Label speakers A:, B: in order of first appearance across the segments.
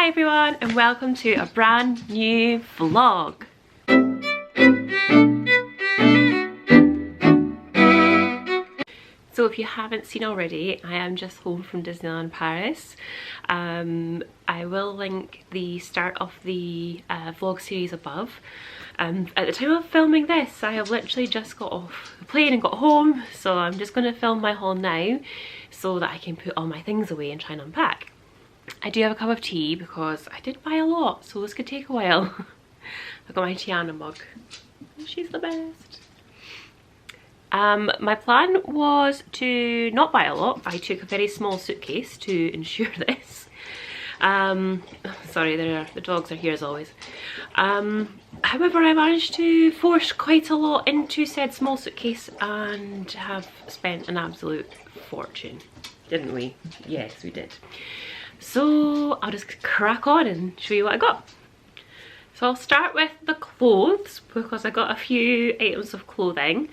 A: Hi everyone and welcome to a brand new vlog. So if you haven't seen already, I am just home from Disneyland Paris. I will link the start of the vlog series above. At the time of filming this, I have literally just got off the plane and got home, so I'm just going to film my haul now so that I can put all my things away and try and unpack. I do have a cup of tea because I did buy a lot, so this could take a while. I've got my Tiana mug. She's the best. My plan was to not buy a lot. I took a very small suitcase to ensure this. Sorry, the dogs are here as always. However, I managed to force quite a lot into said small suitcase and have spent an absolute fortune. Didn't we? Yes, we did. So I'll just crack on and show you what I got. So I'll start with the clothes because I got a few items of clothing.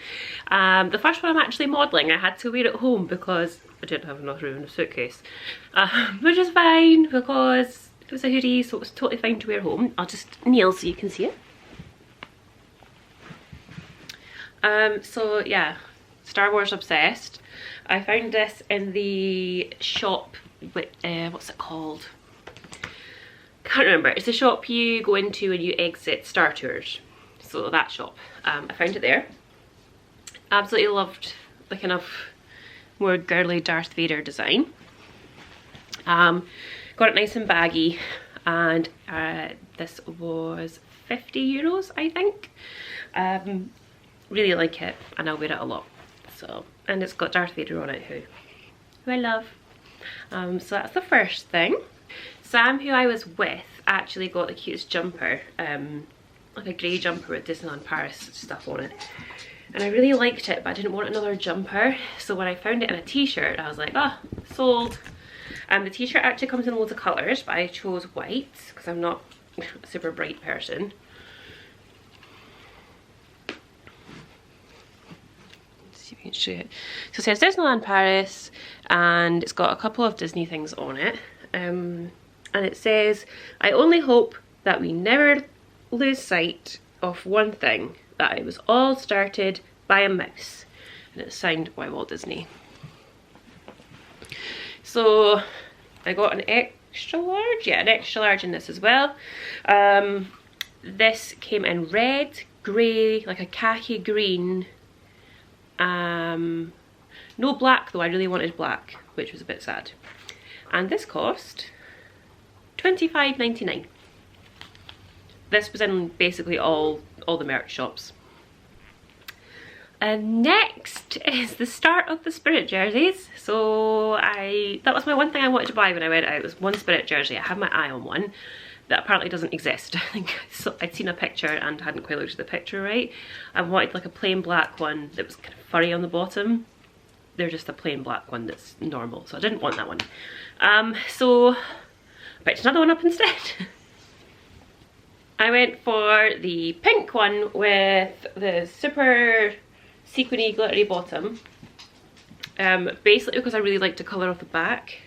A: The first one I'm actually modelling. I had to wear it home because I didn't have enough room in the suitcase. Which is fine because it was a hoodie, so it was totally fine to wear home. I'll just kneel so you can see it. So yeah, Star Wars obsessed. I found this in the shop with, what's it called? Can't remember. It's a shop you go into when you exit Star Tours. So that shop. I found it there. Absolutely loved the kind of more girly Darth Vader design. Got it nice and baggy, and this was €50, I think. Really like it, and I'll wear it a lot. So, and it's got Darth Vader on it, who I love. So that's the first thing. Sam, who I was with, actually got the cutest jumper, like a grey jumper with Disneyland Paris stuff on it. And I really liked it, but I didn't want another jumper. So when I found it in a t-shirt, I was like, ah, sold. The t-shirt actually comes in loads of colours, but I chose white because I'm not a super bright person. Let's see if we can show it. So it says Disneyland Paris, and it's got a couple of Disney things on it. And it says, I only hope that we never lose sight of one thing, that it was all started by a mouse. And it's signed by Walt Disney. So I got an extra large, yeah, an extra large in this as well. This came in red, grey, like a khaki green. No black though, I really wanted black, which was a bit sad. And this cost $25.99. This was in basically all the merch shops. And next is the start of the Spirit jerseys. So that was my one thing I wanted to buy when I went out. It was one Spirit jersey. I had my eye on one that apparently doesn't exist. I think I'd seen a picture and hadn't quite looked at the picture right. I wanted like a plain black one that was kind of furry on the bottom. They're just a plain black one that's normal, so I didn't want that one. So I picked another one up instead. I went for the pink one with the super sequiny glittery bottom. Basically because I really like the colour of the back.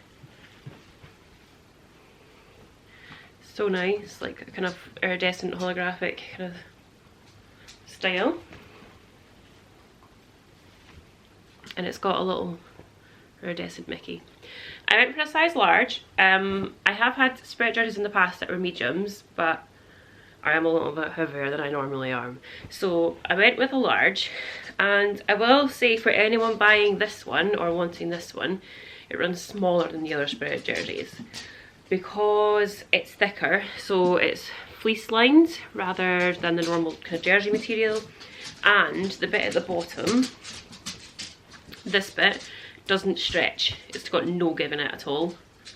A: So nice, like a kind of iridescent holographic kind of style. And it's got a little iridescent Mickey. I went for a size large. I have had Spirit jerseys in the past that were mediums, but I am a little bit heavier than I normally am. So I went with a large, and I will say for anyone buying this one or wanting this one, it runs smaller than the other Spirit jerseys because it's thicker, so it's fleece lined rather than the normal kind of jersey material. And the bit at the bottom, this bit, doesn't stretch. It's got no give in it at all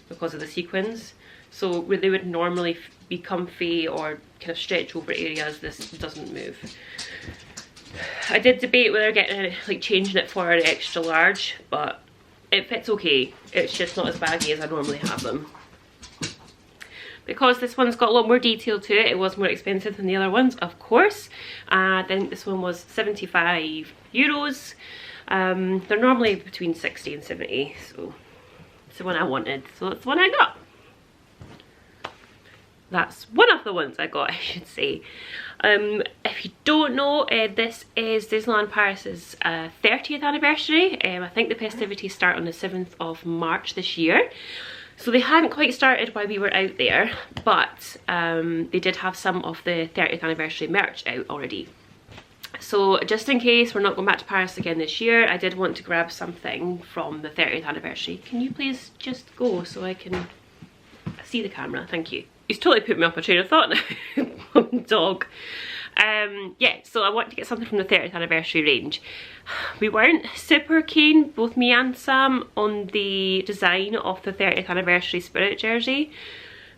A: because of the sequins. So where they would normally be comfy or kind of stretch over areas, this doesn't move. I did debate whether getting it, like changing it for an extra large, but it fits okay. It's just not as baggy as I normally have them. Because this one's got a lot more detail to it, it was more expensive than the other ones, of course. I think this one was €75. They're normally between 60 and 70, so it's the one I wanted, so it's the one I got. that's one of the ones I got, I should say. If you don't know, this is Disneyland Paris's 30th anniversary. I think the festivities start on the 7th of March this year. So they hadn't quite started while we were out there, but they did have some of the 30th anniversary merch out already. So just in case we're not going back to Paris again this year, I did want to grab something from the 30th anniversary. Can you please just go so I can see the camera? Thank you. He's totally put me off a train of thought now. Dog. Yeah, so I want to get something from the 30th anniversary range. We weren't super keen, both me and Sam, on the design of the 30th anniversary Spirit jersey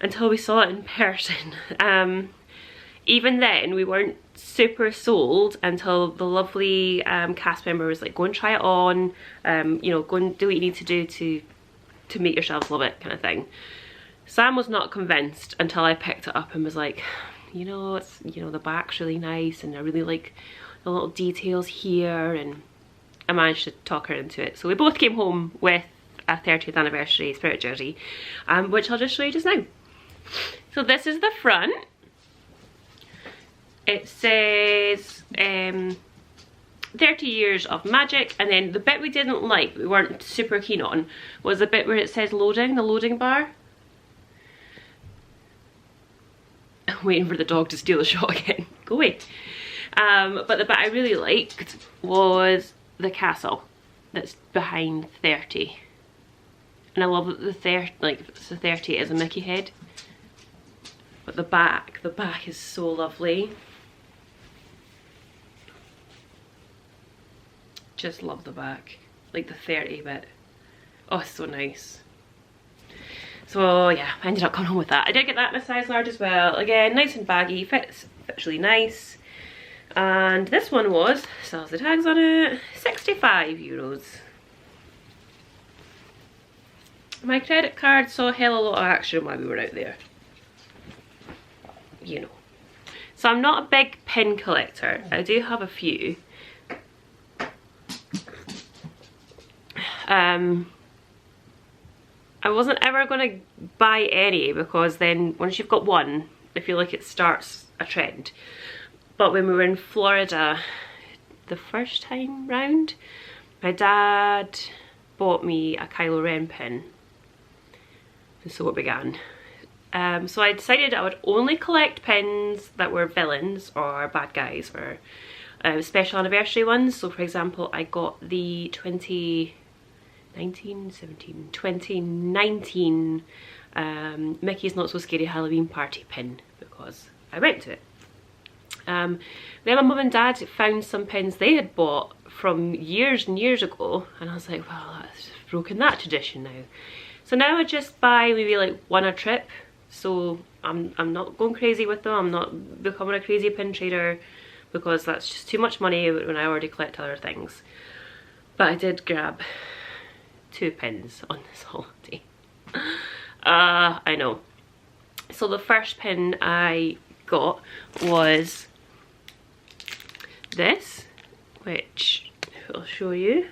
A: until we saw it in person. Even then, we weren't super sold until the lovely cast member was like, go and try it on, you know, go and do what you need to do to make yourselves love it, kind of thing. Sam was not convinced until I picked it up and was like, you know, it's, you know, the back's really nice and I really like the little details here, and I managed to talk her into it. So we both came home with a 30th anniversary Spirit jersey, which I'll just show you just now. So this is the front. It says 30 years of magic, and then the bit we didn't like, we weren't super keen on, was the bit where it says loading, the loading bar. I'm waiting for the dog to steal the shot again. Go away. But the bit I really liked was the castle that's behind 30. And I love that the 30 is a Mickey head. But the back is so lovely. Just love the back, like the 30 bit. Oh, so nice. So yeah, I ended up coming home with that. I did get that in a size large as well. Again, nice and baggy, fits really nice. And this one was, still has the tags on it, €65. My credit card saw a hell of a lot of action while we were out there. You know. So I'm not a big pin collector. I do have a few. I wasn't ever going to buy any, because then once you've got one, I feel like it starts a trend. But when we were in Florida the first time round, my dad bought me a Kylo Ren pin, and so it began. So I decided I would only collect pins that were villains or bad guys, or special anniversary ones. So for example, I got the 2019 Mickey's Not So Scary Halloween Party pin, because I went to it. Then my mum and dad found some pins they had bought from years and years ago, and I was like, well, that's broken that tradition now. So now I just buy maybe like one a trip, so I'm not going crazy with them. I'm not becoming a crazy pin trader, because that's just too much money when I already collect other things. But I did grab 2 pins on this holiday. I know. So the first pin I got was this, which I'll show you,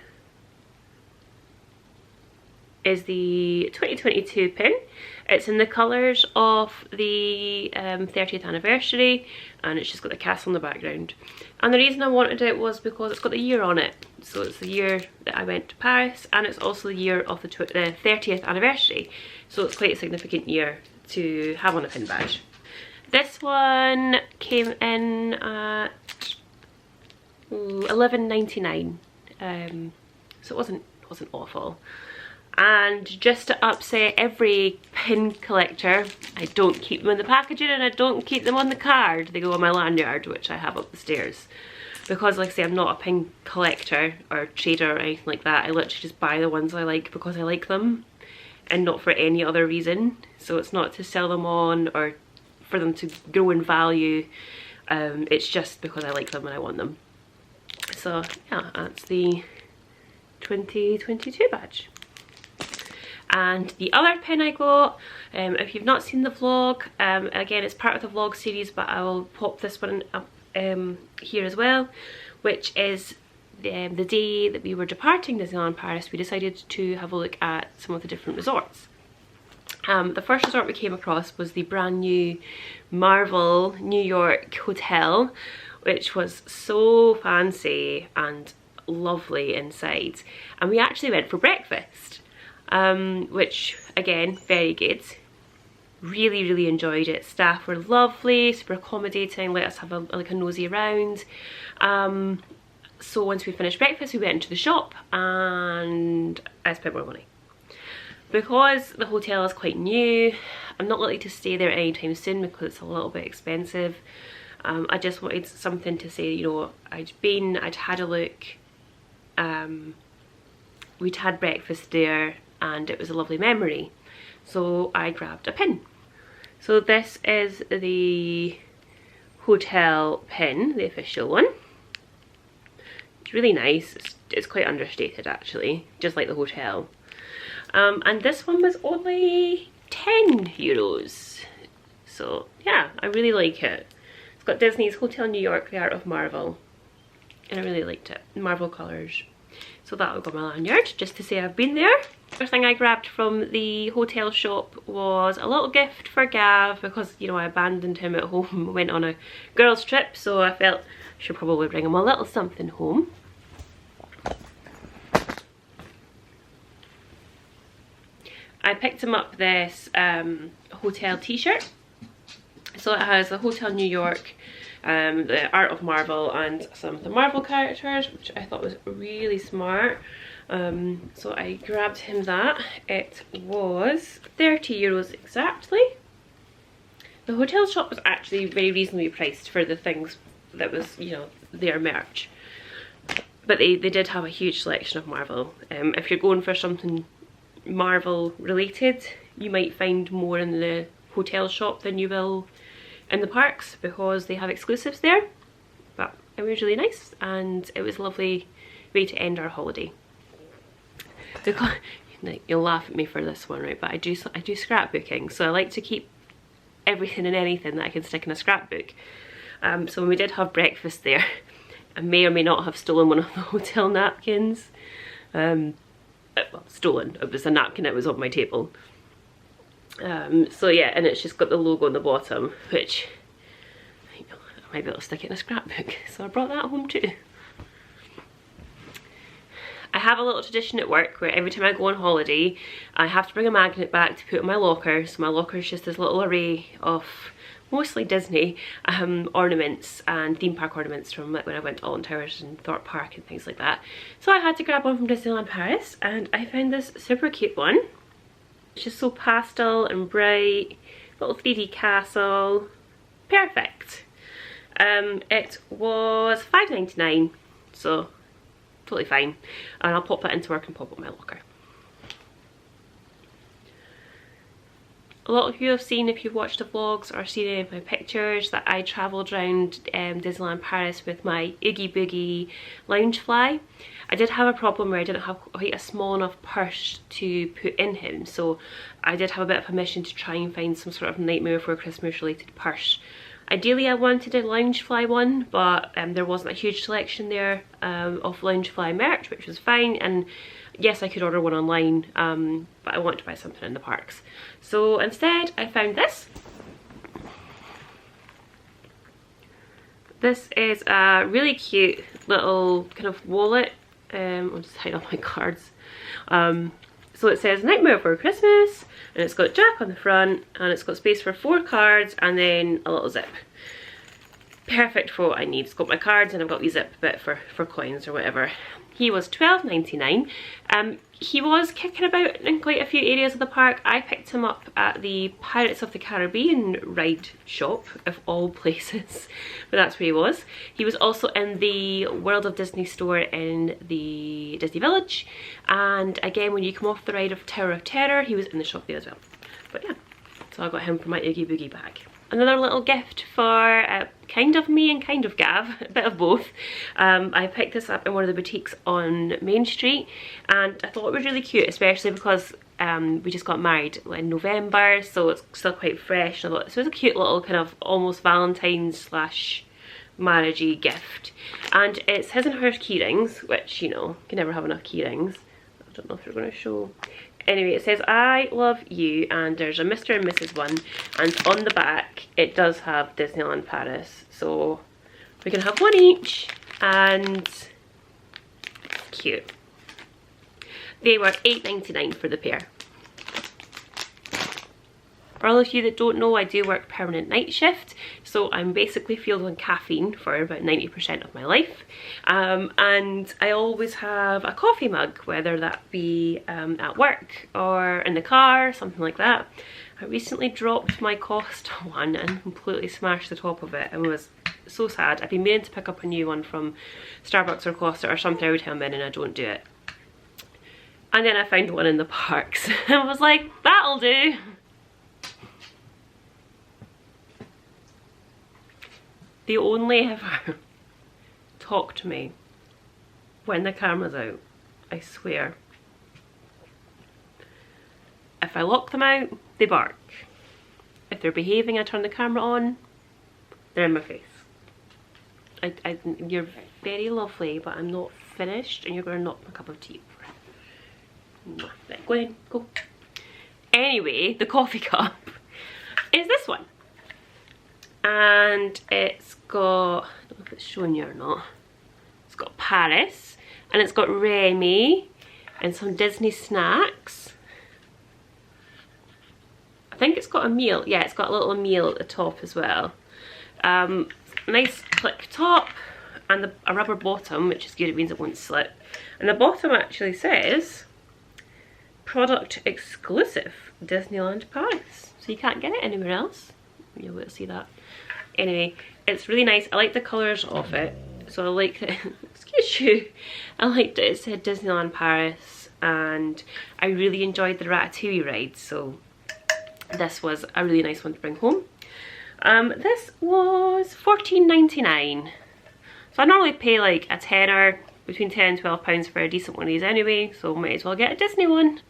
A: is the 2022 pin. It's in the colours of the 30th anniversary, and it's just got the castle in the background. And the reason I wanted it was because it's got the year on it. So it's the year that I went to Paris, and it's also the year of the 30th anniversary. So it's quite a significant year to have on a pin badge. This one came in at $11.99, so it wasn't awful. And just to upset every pin collector, I don't keep them in the packaging and I don't keep them on the card. They go on my lanyard, which I have up the stairs. Because like I say, I'm not a pin collector or trader or anything like that. I literally just buy the ones I like because I like them, and not for any other reason. So it's not to sell them on or for them to grow in value. It's just because I like them and I want them. So yeah, that's the 2022 badge. And the other pin I got, if you've not seen the vlog, again it's part of the vlog series, but I will pop this one up here as well, which is the day that we were departing Disneyland Paris. We decided to have a look at some of the different resorts, The first resort we came across was the brand new Marvel New York hotel, which was so fancy and lovely inside. And we actually went for breakfast, which again, very good. Really enjoyed it. Staff were lovely, super accommodating, let us have like a nosy around. So once we finished breakfast, we went into the shop and I spent more money. Because the hotel is quite new, I'm not likely to stay there anytime soon because it's a little bit expensive. I just wanted something to say, you know, I'd had a look, we'd had breakfast there and it was a lovely memory. So I grabbed a pin. So this is the hotel pin, the official one. It's really nice. It's quite understated actually, just like the hotel. And this one was only €10. So yeah, I really like it. It's got Disney's Hotel New York, The Art of Marvel. And I really liked it. Marvel colours. So that'll go on my lanyard, just to say I've been there. First thing I grabbed from the hotel shop was a little gift for Gav, because, you know, I abandoned him at home, went on a girls trip, so I felt I should probably bring him a little something home. I picked him up this hotel t-shirt. So it has the Hotel New York, the Art of Marvel and some of the Marvel characters, which I thought was really smart. So I grabbed him that. It was €30 exactly. The hotel shop was actually very reasonably priced for the things that was, you know, their merch. But they did have a huge selection of Marvel. If you're going for something Marvel related, you might find more in the hotel shop than you will in the parks because they have exclusives there. But it was really nice and it was a lovely way to end our holiday. You'll laugh at me for this one, right? But I do scrapbooking, so I like to keep everything and anything that I can stick in a scrapbook. So when we did have breakfast there, I may or may not have stolen one of the hotel napkins. Well, stolen. It was a napkin that was on my table. So yeah, and it's just got the logo on the bottom, which I might be able to stick it in a scrapbook. So I brought that home too. I have a little tradition at work where every time I go on holiday, I have to bring a magnet back to put in my locker. So my locker is just this little array of mostly Disney ornaments and theme park ornaments from like when I went to Alton Towers and Thorpe Park and things like that. So I had to grab one from Disneyland Paris and I found this super cute one. It's just so pastel and bright, little 3D castle, perfect. It was $5.99, so totally fine. And I'll pop that into work and pop it in my locker. A lot of you have seen, if you've watched the vlogs or seen any of my pictures, that I travelled around Disneyland Paris with my Oogie Boogie Loungefly. I did have a problem where I didn't have quite a small enough purse to put in him, so I did have a bit of a mission to try and find some sort of Nightmare Before Christmas related purse. Ideally I wanted a Loungefly one, but there wasn't a huge selection there of Loungefly merch, which was fine, and yes, I could order one online, but I want to buy something in the parks. So instead I found this. This is a really cute little kind of wallet. I'll just hide all my cards. So it says Nightmare Before Christmas, and it's got Jack on the front, and it's got space for 4 cards and then a little zip. Perfect for what I need. It's got my cards and I've got the zip bit for coins or whatever. He was $12.99. He was kicking about in quite a few areas of the park. I picked him up at the Pirates of the Caribbean ride shop, of all places, but that's where he was. He was also in the World of Disney store in the Disney Village, and again when you come off the ride of Tower of Terror, he was in the shop there as well. But yeah, so I got him for my Oogie Boogie bag. Another little gift for kind of me and kind of Gav, a bit of both. I picked this up in one of the boutiques on Main Street and I thought it was really cute, especially because we just got married in November, so it's still quite fresh. I thought this was a cute little kind of almost Valentine's slash marriage-y gift. And it's his and hers key rings, which, you know, you can never have enough key rings. I don't know if you're going to show. Anyway, it says I love you, and there's a Mr. and Mrs. one, and on the back it does have Disneyland Paris, so we can have one each, and it's cute. They were £8.99 for the pair. For all of you that don't know, I do work permanent night shift, so I'm basically fueled on caffeine for about 90% of my life. And I always have a coffee mug, whether that be at work or in the car, something like that. I recently dropped my Costa one and completely smashed the top of it and was so sad. I've been meaning to pick up a new one from Starbucks or Costa or something every time I'm in, and I don't do it. And then I found one in the parks and was like, that'll do. They only ever talk to me when the camera's out, I swear. If I lock them out, they bark. If they're behaving, I turn the camera on, they're in my face. You're very lovely, but I'm not finished, and you're going to knock my cup of tea over. Right, go ahead, go. Anyway, the coffee cup is this one. And it's got, I don't know if it's showing you or not, it's got Paris, and it's got Remy, and some Disney snacks. I think it's got a meal, yeah, it's got a little meal at the top as well. Nice click top, and a rubber bottom, which is good, it means it won't slip. And the bottom actually says, product exclusive, Disneyland Paris. So you can't get it anywhere else. You'll be able to see that. Anyway, it's really nice. I like the colours of it. So I like that, excuse you, I liked it. It said Disneyland Paris, and I really enjoyed the Ratatouille ride. So this was a really nice one to bring home. This was £14.99. So I normally pay like a tenner, between £10 and £12 for a decent one of these anyway. So might as well get a Disney one.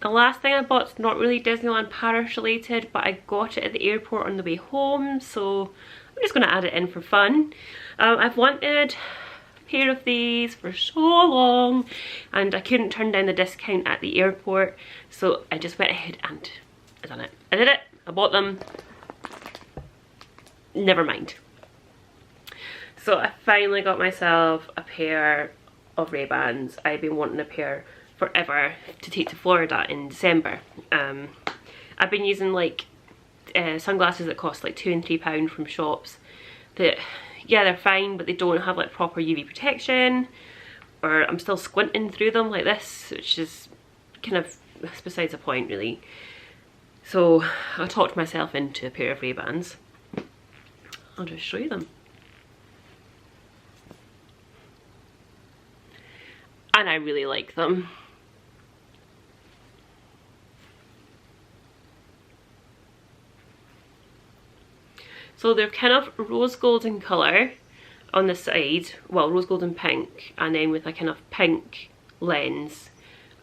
A: The last thing I bought's not really Disneyland Paris related, but I got it at the airport on the way home, so I'm just going to add it in for fun. I've wanted a pair of these for so long, and I couldn't turn down the discount at the airport, so I just went ahead and I done it. I did it, I bought them, never mind. So I finally got myself a pair of Raybans. I've been wanting a pair forever to take to Florida in December. I've been using like sunglasses that cost like £2 and £3 from shops that, yeah, they're fine, but they don't have like proper UV protection, or I'm still squinting through them like this, which is kind of besides the point really. So I talked myself into a pair of Raybans. I'll just show you them. And I really like them. So they're kind of rose gold in colour on the side, well, rose gold and pink, and then with a kind of pink lens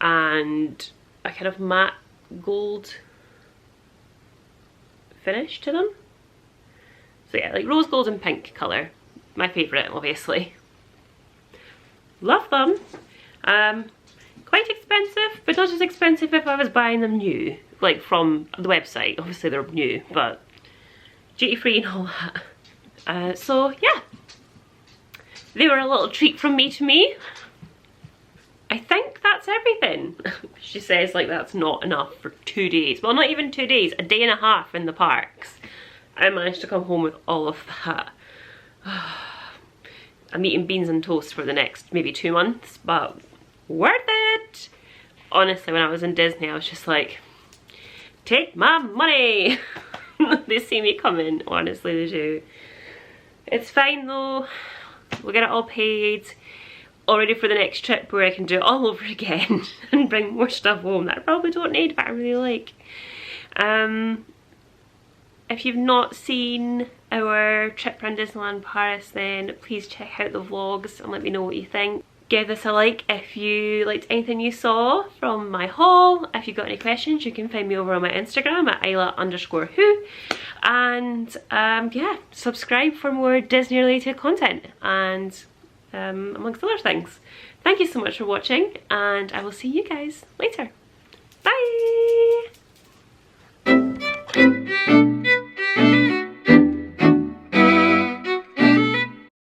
A: and a kind of matte gold finish to them. So yeah, like rose gold and pink colour. My favourite, obviously. Love them. Quite expensive, but not as expensive if I was buying them new, like from the website. Obviously they're new, but duty free and all that. So yeah, they were a little treat from me to me. I think that's everything. She says like that's not enough for 2 days. Well, not even 2 days, a day and a half in the parks. I managed to come home with all of that. I'm eating beans and toast for the next maybe 2 months, but worth it. Honestly, when I was in Disney, I was just like, take my money. They see me coming, honestly they do. It's fine though, we'll get it all paid, all ready for the next trip where I can do it all over again and bring more stuff home that I probably don't need but I really like. If you've not seen our trip around Disneyland Paris, then please check out the vlogs and let me know what you think. Give this a like if you liked anything you saw from my haul. If you've got any questions, you can find me over on my Instagram at Isla_who. And yeah, subscribe for more Disney related content and amongst other things. Thank you so much for watching, and I will see you guys later. Bye!